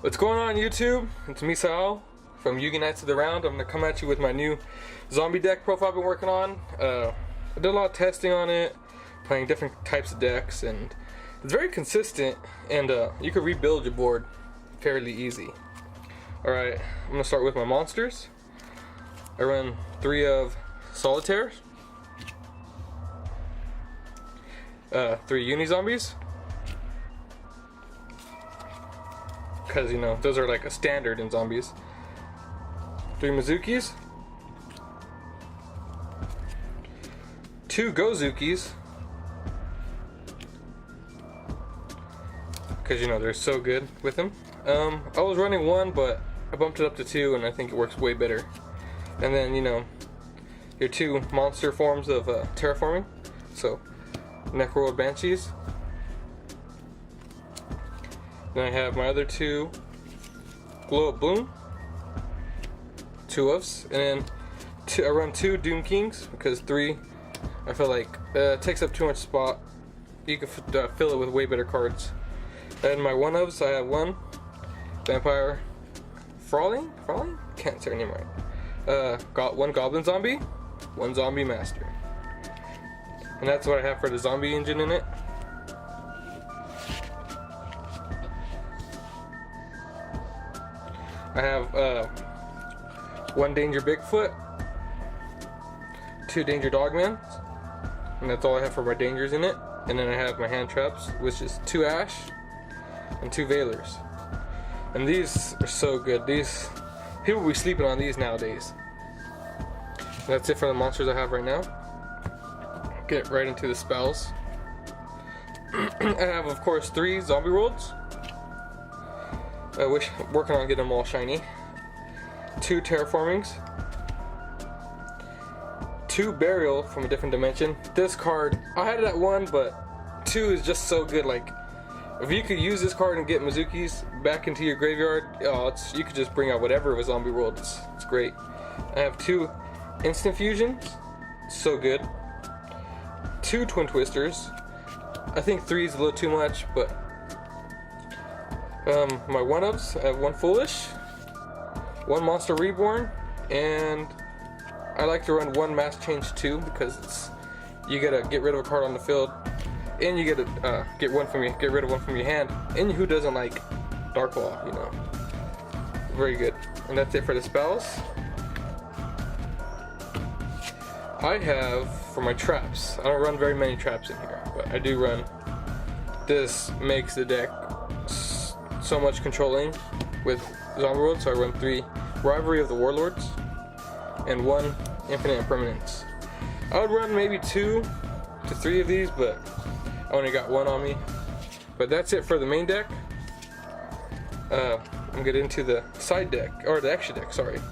What's going on YouTube? It's me, Sal, from Yugiknights of the Round. I'm going to come at you with my new zombie deck profile I've been working on. I did a lot of testing on it, playing different types of decks, and it's very consistent, and you can rebuild your board fairly easy. Alright, I'm going to start with my monsters. I run 3 of Solitaires, 3 Uni-zombies, because you know those are like a standard in zombies. 3 Mizukis, 2 Gozukis, because you know they're so good with them. I was running 1, but I bumped it up to 2, and I think it works way better. And then you know your 2 monster forms of terraforming, so Necroid Banshees. Then I have my other 2 Glow Up Bloom, 2 Oofs, and then I run 2 Doom Kings because 3 I feel like takes up too much spot. You can fill it with way better cards. And my 1 Oofs, I have 1 Vampire Frawling? Can't say her name right. Got 1 Goblin Zombie, 1 Zombie Master. And that's what I have for the zombie engine in it. I have 1 Danger Bigfoot, 2 Danger Dogmen, and that's all I have for my dangers in it. And then I have my hand traps, which is 2 Ash and 2 Veilers. And these are so good. These people will be sleeping on these nowadays. And that's it for the monsters I have right now. Get right into the spells. I have, of course, 3 Zombie Worlds. Working on getting them all shiny. 2 Terraformings. 2 Burial from a different dimension. This card, I had it at 1, but 2 is just so good. Like, if you could use this card and get Mizukis back into your graveyard, you could just bring out whatever of a Zombie World. It's great. I have 2 Instant Fusions. So good. 2 Twin Twisters. I think 3 is a little too much, but my 1 Ups, I have 1 Foolish, 1 Monster Reborn, and I like to run 1 Mass Change 2 because you gotta get rid of a card on the field, and you gotta get rid of 1 from your hand. And who doesn't like Dark Law, you know? Very good. And that's it for the spells. I have, for my traps, I don't run very many traps in here, but I do run. This makes the deck so much controlling with Zombie World, so I run 3 Rivalry of the Warlords and 1 Infinite Impermanence. I would run maybe 2 to 3 of these, but I only got 1 on me. But that's it for the main deck. I'm gonna get into the side deck, or the extra deck, sorry.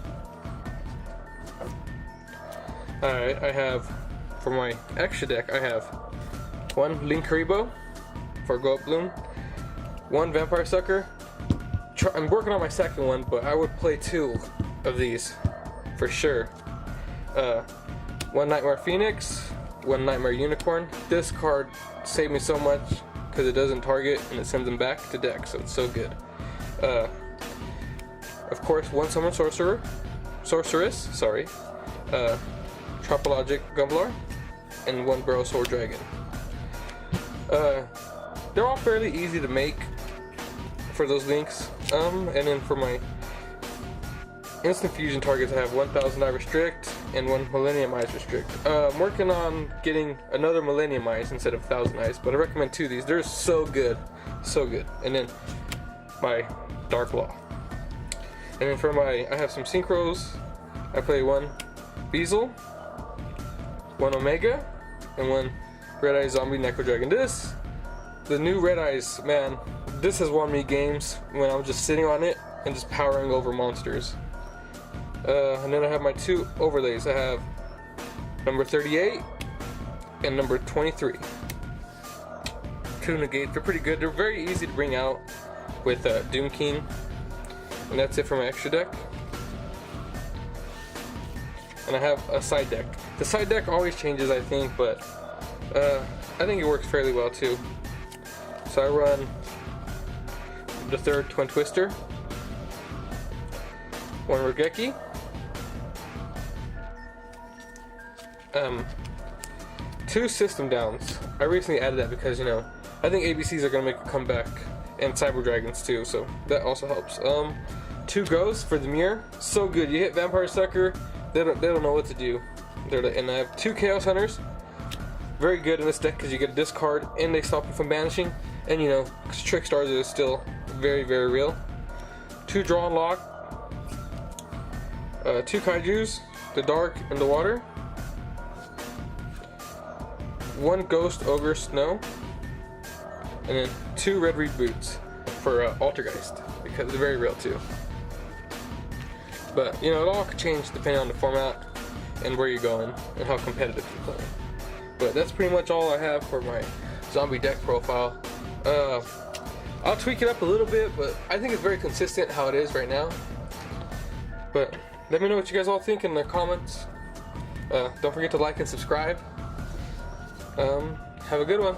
Alright, I have, for my extra deck, I have 1 Linkuriboh for Glow Up Bloom, 1 Vampire Sucker. I'm working on my second one, but I would play 2 of these for sure. 1 Nightmare Phoenix, 1 Nightmare Unicorn. This card saved me so much because it doesn't target and it sends them back to deck, so it's so good. Of course, 1 Summon Sorceress, sorry. Tropologic Gumblar, and 1 Barrow Sword Dragon. They're all fairly easy to make for those links. And then for my instant fusion targets, I have 1000 Eye Restrict and 1 Millennium Eyes Restrict. I'm working on getting another Millennium Eyes instead of 1000 Eyes, but I recommend 2 of these. They're so good, so good. And then my Dark Law. And then for my, I have some Synchros. I play 1 Beazle, 1 Omega, and 1 Red Eyes Zombie Necro Dragon. The new Red Eyes, man, this has won me games when I was just sitting on it and just powering over monsters. And then I have my 2 overlays. I have number 38 and number 23. 2 negates. They're pretty good. They're very easy to bring out with Doom King. And that's it for my extra deck. And I have a side deck. The side deck always changes, I think, but I think it works fairly well too. So I run the 3rd Twin Twister, one Regeki, 2 system downs. I recently added that because, you know, I think ABCs are gonna make a comeback, and Cyber Dragons too, so that also helps. 2 ghosts for the mirror, so good. You hit Vampire Sucker, they don't know what to do. And I have 2 Chaos Hunters, very good in this deck because you get a discard and they stop you from banishing, and you know, Trick Stars is still very, very real. 2 Draw and Lock, 2 Kaijus, the Dark and the Water, 1 Ghost Ogre Snow, and then 2 Red Reed Boots for Altergeist, because they're very real too. But, you know, it all could change depending on the format and where you're going and how competitive you play. But that's pretty much all I have for my zombie deck profile. I'll tweak it up a little bit, but I think it's very consistent how it is right now. But let me know what you guys all think in the comments. Don't forget to like and subscribe. Have a good one.